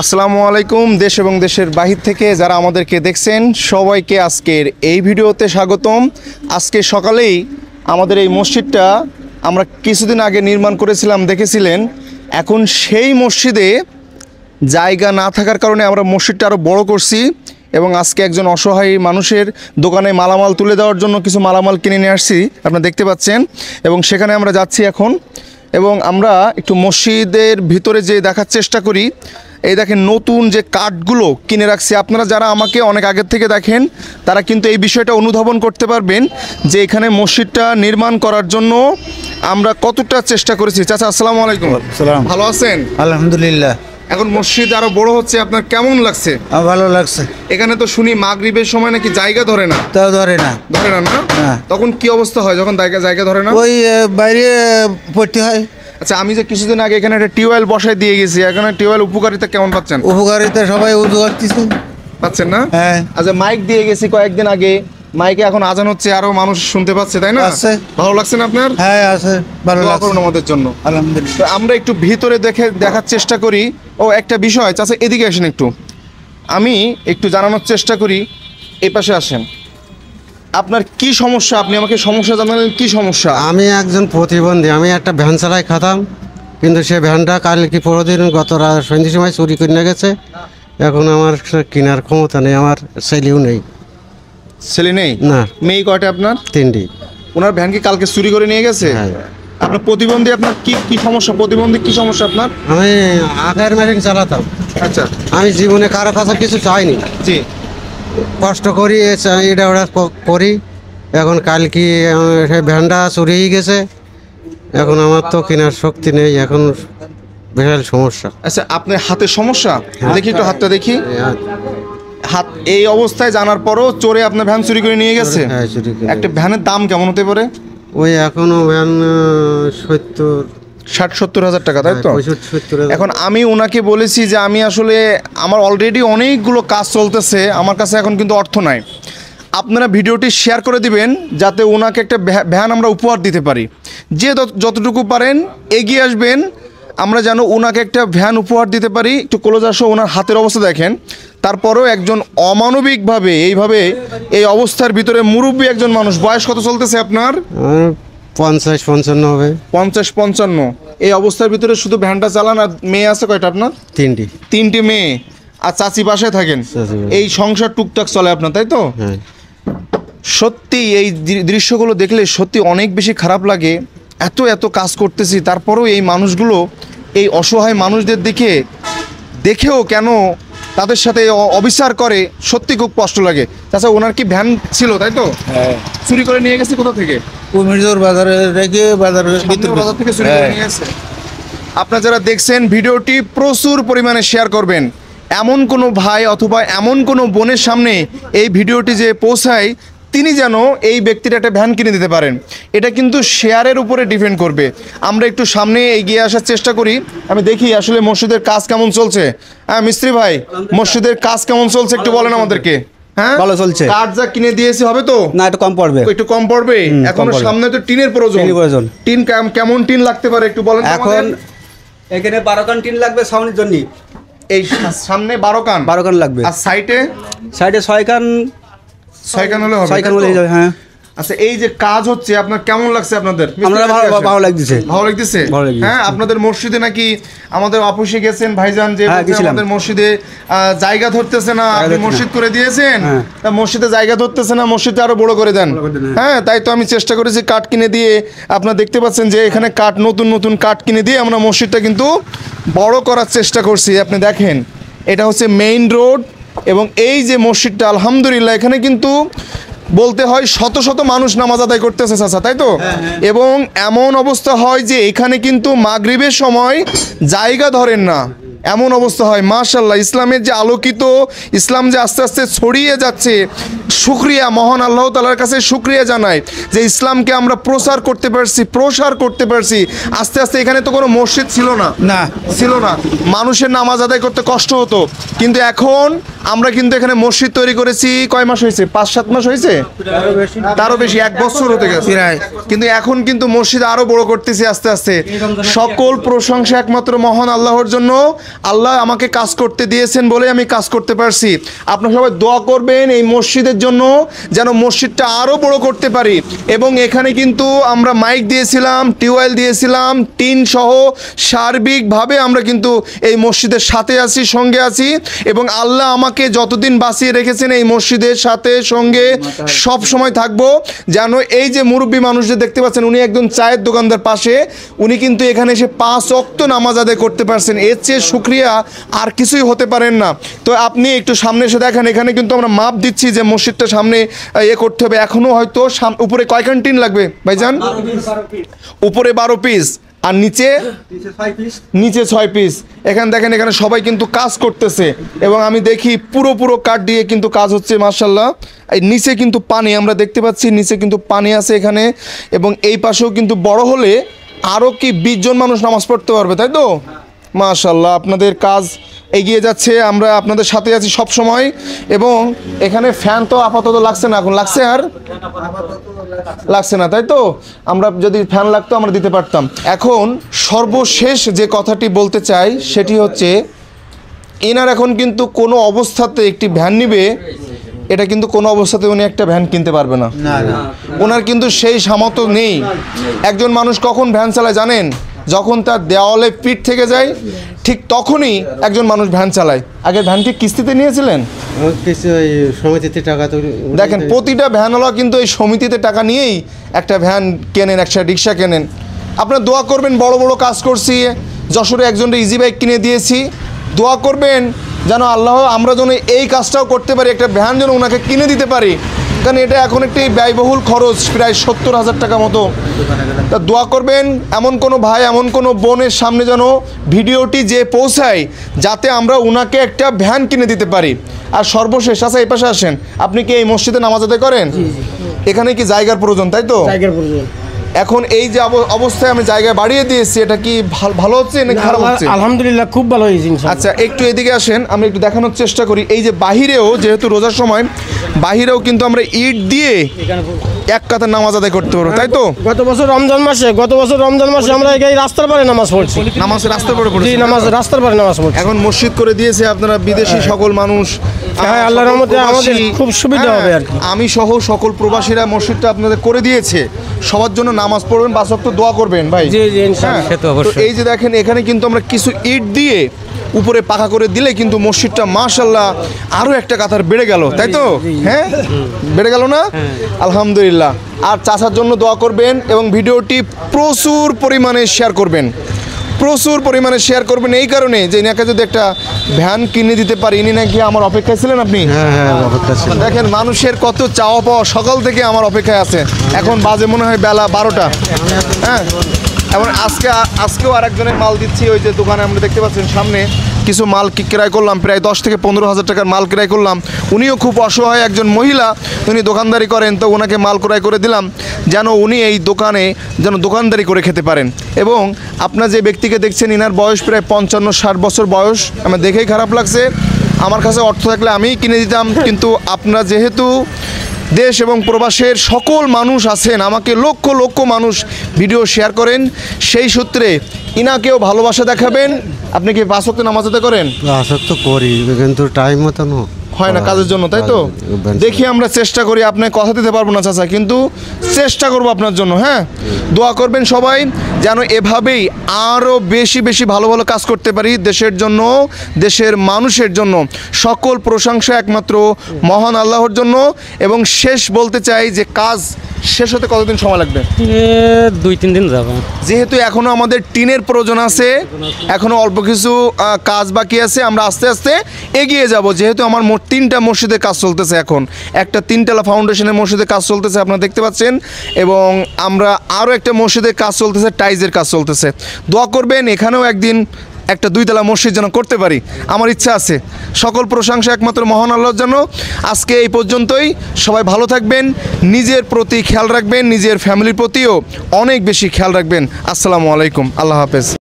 আসসালামু আলাইকুম। দেশ এবং দেশের বাহির থেকে যারা আমাদেরকে দেখছেন সবাইকে আজকের এই ভিডিওতে স্বাগতম। আজকে সকালেই আমাদের এই মসজিদটা আমরা কিছুদিন আগে নির্মাণ করেছিলাম, দেখেছিলেন। এখন সেই মসজিদে জায়গা না থাকার কারণে আমরা মসজিদটা আরও বড় করছি এবং আজকে একজন অসহায় মানুষের দোকানে মালামাল তুলে দেওয়ার জন্য কিছু মালামাল কিনে নিয়ে আসছি, আপনারা দেখতে পাচ্ছেন। এবং সেখানে আমরা যাচ্ছি এখন, এবং আমরা একটু মসজিদের ভিতরে যে দেখার চেষ্টা করি। এই দেখেন নতুন যে কাঠগুলো কিনে রাখছি, আপনারা যারা আমাকে অনেক আগের থেকে দেখেন তারা কিন্তু এই বিষয়টা অনুধাবন করতে পারবেন যে এখানে মসজিদটা নির্মাণ করার জন্য আমরা কতটা চেষ্টা করেছি। চাচা আসসালামু আলাইকুম। ভালো আছেন? আলহামদুলিল্লাহ। এখন মসজিদ আরো বড় হচ্ছে, আপনার কেমন লাগছে? ভালো লাগছে। এখানে তো শুনি মাগরিবের সময় নাকি জায়গা ধরে না। তা ধরে না না? তখন কি অবস্থা হয় যখন জায়গা ধরে না? ওই বাইরে পড়তে হয়। আচ্ছা, আমি যে কিছুদিন আগে এখানে একটা টিউবওয়েল বসায় দিয়ে গেছি, এখানে টিউবওয়েল উপকারিতা কেমন পাচ্ছেন? উপকারিতা সবাই পাচ্ছেন না? হ্যাঁ। আচ্ছা, মাইক দিয়ে গেছি কয়েকদিন আগে, মাইকে এখন আজান হচ্ছে, আরো মানুষ শুনতে পাচ্ছে, তাই না? ভালো লাগছে না আপনার? হ্যাঁ আছে, ভালো লাগছে আমাদের জন্য। আলহামদুলিল্লাহ। তো আমরা একটু ভিতরে দেখার চেষ্টা করি। ও একটা বিষয়, চাচা এদিকে আসেন একটু, আমি একটু জানানোর চেষ্টা করি। এই পাশে আসেন। আপনার কি সমস্যা? আপনি আমাকে সমস্যা জানালেন, কি সমস্যা? আমি একজন প্রতিবন্ধী, আমি একটা ভ্যান চালাই খাতাম, কিন্তু সে ভ্যানটা কাল কি পরদিন গত সন্ধ্যের সময় চুরি করে নিয়ে গেছে। এখন আমার কেনার ক্ষমতা নেই, আমার ছেলেও নেই। ছেলে নেই? না। মেয়ে কয়টা আপনার? 3টি। ওনার ভ্যান কি কালকে চুরি করে নিয়ে গেছে? হ্যাঁ। আপনার প্রতিবন্ধী, আপনার কি কি সমস্যা? প্রতিবন্ধী কি সমস্যা আপনার? আমি আগার মেশিন চালাতাম। আচ্ছা। আমি জীবনে কারো কাছে কিছু চাইনি। জি। কষ্ট করি এটা ওরা করি। এখন কাল কি সেই ভ্যানটা চুরি হয়ে গেছে, এখন আমার তো কেনার শক্তি নেই, এখন বিশাল সমস্যা। আচ্ছা, আপনার হাতের সমস্যা? দেখি একটু হাতটা দেখি। হাত এই অবস্থায় জানার পরও চোরে আপনার ভ্যান চুরি করে নিয়ে গেছে? হ্যাঁ, চুরি করে। একটা ভ্যানের দাম কেমন হতে পারে? ওই এখনো ভ্যান 60-70 হাজার টাকা, তাই তো? 65-70। এখন আমি ওনাকে বলেছি যে আমি আসলে আমার অলরেডি অনেকগুলো কাজ চলতেছে, আমার কাছে এখন কিন্তু অর্থ নাই। আপনারা ভিডিওটি শেয়ার করে দিবেন যাতে ওনাকে একটা ভ্যান আমরা উপহার দিতে পারি। যে যতটুকু পারেন এগিয়ে আসবেন, আমরা যেন ওনাকে একটা ভ্যান উপহার দিতে পারি। একটু ক্লোজ আসো, ওনার হাতের অবস্থা দেখেন। তারপরেও একজন অমানবিকভাবে এইভাবে এই অবস্থার ভিতরে মুরব্বী একজন মানুষ, বয়স কত চলতেছে আপনার? 50-55 হবে। 50-55। এই অবস্থার ভিতরে শুধু ভ্যানটা চালান। আর মেয়ে আছে কয়টা আপনার? 3টি মেয়ে। আর চাচি বাসায় থাকেন। এই সংসার টুকটাক চলে আপনার, তাই তো? হ্যাঁ। সত্যি এই দৃশ্যগুলো দেখলে সত্যি অনেক বেশি খারাপ লাগে। এত কাজ করতেছি, তারপরেও এই মানুষগুলো, এই অসহায় মানুষদের দেখেও কেন তাদের সাথে অবিচার করে, সত্যি খুব কষ্ট লাগে। চাচা, ওনার কি ভ্যান ছিল, তাই তো? হ্যাঁ। চুরি করে নিয়ে গেছে কোথা থেকে? বাজার থেকে চুরি করে নিয়ে গেছে। আপনারা যারা দেখছেন ভিডিওটি প্রচুর পরিমাণে শেয়ার করবেন। এমন কোনো ভাই অথবা এমন কোনো বোনের সামনে এই ভিডিওটি যে পৌঁছায়, তিনি যেন এই ব্যক্তির একটা ভ্যান কিনে দিতে পারেন। এটা কিন্তু শেয়ারের উপরে ডিপেন্ড করবে। আমরা একটু সামনে এগিয়ে আসার চেষ্টা করি, আমি দেখি আসলে মসজিদের কাজ কেমন চলছে। হ্যাঁ মিস্ত্রি ভাই, মসজিদের কাজ কেমন চলছে একটু বলেন আমাদেরকে। হ্যাঁ, ভালো চলছে। কাঠ যা কিনে দিয়েছি হবে তো? না, একটু কম পড়বে। একটু কম পড়বে। এখন সামনে তো টিনের প্রয়োজন। টিন কেমন টিন লাগতে পারে একটু বলেন। এখন এখানে 12 কান টিন লাগবে ছাউনির জন্য। এই সামনে 12 কান লাগবে। আর সাইডে 6 কান হলে হবে। 6 কান হয়ে যাবে। হ্যাঁ। আচ্ছা, এই যে কাজ হচ্ছে আপনার কেমন লাগছে? আপনাদের ভালো লাগতেছে। হ্যাঁ, আপনাদের মসজিদে নাকি আমাদের অফিসে গেছেন ভাইজান যে আমাদের মসজিদে জায়গা ধরতেছে না, আপনি মসজিদ করে দিয়েছেন, তা মসজিদে জায়গা ধরতেছে না, মসজিদটা আরো বড় করে দেন। হ্যাঁ, তাই তো আমি চেষ্টা করেছি কাঠ কিনে দিয়ে। আপনারা দেখতে পাচ্ছেন যে এখানে কাঠ, নতুন কাঠ কিনে দিয়ে আমরা মসজিদটা কিন্তু বড় করার চেষ্টা করছি। আপনি দেখেন, এটা হচ্ছে মেইন রোড এবং এই যে মসজিদটা, আলহামদুলিল্লাহ এখানে কিন্তু বলতে হয় শত মানুষ নামাজ আদায় করতেছে চাচা, তাই তো? এবং এমন অবস্থা হয় যে এখানে কিন্তু মাগরিবের সময় জায়গা ধরেন না, এমন অবস্থা হয়। মাশাআল্লাহ, ইসলামের যে আলোকিত, ইসলাম যে আস্তে আস্তে ছড়িয়ে যাচ্ছে, শুকরিয়া, মহান আল্লাহ তাআলার কাছে শুকরিয়া জানাই যে ইসলামকে আমরা প্রসার করতে পারছি। আস্তে আস্তে এখানে তো কোনো মসজিদ ছিল না, মানুষের নামাজ আদায় করতে কষ্ট হতো, কিন্তু এখন আমরা কিন্তু এখানে মসজিদ তৈরি করেছি। কয় মাস হয়েছে? 5-7 মাস হয়েছে, তারও বেশি, 1 বছর হতে গেছে প্রায়। কিন্তু এখন কিন্তু মসজিদ আরো বড় করতেছি আস্তে আস্তে। সকল প্রশংসা একমাত্র মহান আল্লাহর জন্য। আল্লাহ আমাকে কাজ করতে দিয়েছেন বলে আমি কাজ করতে পারছি। আপনারা সবাই দোয়া করবেন এই মসজিদের জন্য, যেন মসজিদটা আরো বড় করতে পারি। এবং এখানে কিন্তু আমরা মাইক দিয়েছিলাম, টিউবওয়েল দিয়েছিলাম, টিন সহ সার্বিকভাবে আমরা কিন্তু এই মসজিদের সাথে আছি, সঙ্গে আছি। এবং আল্লাহ আমাকে যতদিন বাঁচিয়ে রেখেছেন এই মসজিদের সাথে সঙ্গে সব সময় থাকবো। যেন এই যে মুরব্বী মানুষ যে দেখতে পাচ্ছেন, উনি একজন চায়ের দোকানদার পাশে, উনি কিন্তু এখানে এসে 5 ওয়াক্ত নামাজ আদায় করতে পারছেন। এর চেয়ে শুকরিয়া আর কিছুই হতে পারেন না। তো আপনি একটু সামনে এসে দেখেন, এখানে কিন্তু আমরা মাপ দিচ্ছি যে মসজিদটা সামনে করতে হবে। এখনো হয়তো উপরে কয়খান টিন লাগবে ভাইজান? উপরে 12 পিস আর নিচে 6 পিস। এখানে দেখেন, এখানে সবাই কিন্তু কাজ করতেছে এবং আমি দেখি পুরো কাঠ দিয়ে কিন্তু কাজ হচ্ছে মাশাআল্লাহ। এই নিচে কিন্তু পানি আমরা দেখতে পাচ্ছি, নিচে কিন্তু পানি আছে এখানে। এবং এই পাশেও কিন্তু বড় হলে আরও কি 20 জন মানুষ নামাজ পড়তে পারবে, তাই তো? মাশাআল্লাহ, আপনাদের কাজ এগিয়ে যাচ্ছে, আমরা আপনাদের সাথে আছি সব সময়। এবং এখানে ফ্যান তো আপাতত লাগছে না, এখন লাগছে আর লাগছে না, তাই তো? আমরা যদি ফ্যান লাগতো আমরা দিতে পারতাম। এখন সর্বশেষ যে কথাটি বলতে চাই সেটি হচ্ছে, এনার এখন কিন্তু কোনো অবস্থাতে একটি ভ্যান নিবে, এটা কিন্তু কোনো অবস্থাতে উনি একটা ভ্যান কিনতে পারবে না। ওনার কিন্তু সেই সামর্থ্য নেই। একজন মানুষ কখন ভ্যান চালায় জানেন? যখন তার দেওয়ালে পিঠ থেকে যায়, ঠিক তখনই একজন মানুষ ভ্যান চালায়। আগে ভ্যান কি কিস্তিতে নিয়েছিলেন? সমিতিতে টাকা তো দেখেন, প্রতিটা ভ্যানওয়ালা কিন্তু এই সমিতিতে টাকা নিয়েই একটা ভ্যান কেনেন, একটা রিক্সা কেনেন। আপনারা দোয়া করবেন, বড় বড় কাজ করছি, যশোরে একজনের ইজি বাইক কিনে দিয়েছি। দোয়া করবেন যেন আল্লাহ আমরা যেন এই কাজটাও করতে পারি, একটা ভ্যান যেন ওনাকে কিনে দিতে পারি। কারণ এটা এখন একটি ব্যয়বহুল খরচ, প্রায় 70,000 টাকা মতো। তা দোয়া করবেন এমন কোনো ভাই, এমন কোনো বোনের সামনে যেন ভিডিওটি যে পৌঁছায়, যাতে আমরা ওনাকে একটা ভ্যান কিনে দিতে পারি। আর সর্বশেষ, আচ্ছা এই পাশে আসেন, আপনি কি এই মসজিদে নামাজ আদায় করেন? এখানে কি জায়গার প্রয়োজন, তাই তো? এখন এই যে অবস্থায় আমি জায়গায় বাড়িয়ে দিয়েছি, এটা কি ভালো হচ্ছে নাকি খারাপ হচ্ছে? আলহামদুলিল্লাহ খুব ভালো হয়েছে। আচ্ছা, একটু এদিকে আসেন, আমি একটু দেখানোর চেষ্টা করি। এই যে বাহিরেও, যেহেতু রোজার সময়, বাহিরেও কিন্তু আমরা ইট দিয়ে এক কাতার নামাজ আদায় করতে পারবো, তাই তো? গত বছর রমজান মাসে আমরা এই রাস্তার পারে নামাজ পড়ছি। নামাজ রাস্তার পরে পড়ছি, রাস্তার পারে নামাজ পড়ছি। এখন মসজিদ করে দিয়েছে আপনারা, বিদেশি সকল মানুষ। হ্যাঁ, আল্লাহর রহমতে আমাদের খুব সুবিধা হবে আর কি। আমি সহ সকল প্রবাসীরা মসজিদটা আপনাদের করে দিয়েছে। সবার জন্য নামাজ পড়বেন, 5 ওয়াক্ত দোয়া করবেন ভাই। জি জি ইনশাআল্লাহ। হ্যাঁ, তো এই যে দেখেন, এখানে কিন্তু আমরা কিছু ইট দিয়ে উপরে পাকা করে দিলে কিন্তু মসজিদটা মাশাআল্লাহ আরও একটা কাতার বেড়ে গেল, তাই তো? হ্যাঁ, বেড়ে গেল না? আলহামদুলিল্লাহ। আর চাচার জন্য দোয়া করবেন এবং ভিডিওটি প্রচুর পরিমাণে শেয়ার করবেন, এই কারণে যে ইনাকে যদি একটা ভ্যান কিনে দিতে পারি। ইনি নাকি আমার অপেক্ষায় ছিলেন আপনি? হ্যাঁ অপেক্ষা ছিল। দেখেন, মানুষের কত চাওয়া পাওয়া, সকাল থেকে আমার অপেক্ষায় আছে। এখন বাজে মনে হয় বেলা 12টা। হ্যাঁ, এবং আজকেও আরেকজনের মাল দিচ্ছি। ওই যে দোকানে আমরা দেখতে পাচ্ছেন সামনে কিছু মাল ক্রয় করলাম, প্রায় 10 থেকে 15,000 টাকার মাল ক্রয় করলাম। উনিও খুব অসহায় একজন মহিলা, উনি দোকানদারি করেন, তো ওনাকে মাল ক্রয় করে দিলাম যেন উনি এই দোকানে যেন দোকানদারি করে খেতে পারেন। এবং আপনার যে ব্যক্তিকে দেখছেন, ইনার বয়স প্রায় 55-60 বছর বয়স। আমার দেখেই খারাপ লাগছে। আমার কাছে অর্থ থাকলে আমিই কিনে দিতাম, কিন্তু আপনারা যেহেতু দেশ এবং প্রবাসের সকল মানুষ আছেন, আমাকে লক্ষ লক্ষ মানুষ ভিডিও শেয়ার করেন, সেই সূত্রে ইনাকেও ভালোবাসা দেখাবেন। আপনি কি 5 ওয়াক্ত নামাজ আদায় করেন? তো করি, কিন্তু টাইম মতো হয় না কাজের জন্য, তাই তো? দেখি আমরা চেষ্টা করি। আপনাকে কথা দিতে পারবো না চাচা, কিন্তু চেষ্টা করবো আপনার জন্য। হ্যাঁ, দোয়া করবেন সবাই যেন এভাবেই আরও বেশি বেশি ভালো ভালো কাজ করতে পারি দেশের জন্য, দেশের মানুষের জন্য। সকল প্রশংসা একমাত্র মহান আল্লাহর জন্য। এবং শেষ বলতে চাই যে কাজ শেষ হতে কতদিন সময় লাগবে? 2-3 দিন যাবে। যেহেতু এখনও আমাদের টিনের প্রয়োজন আছে, এখনও অল্প কিছু কাজ বাকি আছে, আমরা আস্তে আস্তে এগিয়ে যাব। যেহেতু আমার মোট 3টা মসজিদের কাজ চলতেছে, এখন একটা 3তলা ফাউন্ডেশনের মসজিদের কাজ চলতেছে, আপনারা দেখতে পাচ্ছেন। এবং আমরা আরও একটা মসজিদের কাজ চলতেছে, টাইজের কাজ চলতেছে। দোয়া করবেন এখানেও একদিন একটা 2 তলা মসজিদ যেন করতে পারি, আমার ইচ্ছা আছে। সকল প্রশংসা একমাত্র মহান আল্লাহর জন্য। আজকে এই পর্যন্তই। সবাই ভালো থাকবেন, নিজের প্রতি খেয়াল রাখবেন, নিজের ফ্যামিলির প্রতিও অনেক বেশি খেয়াল রাখবেন। আসসালামু আলাইকুম, আল্লাহ হাফেজ।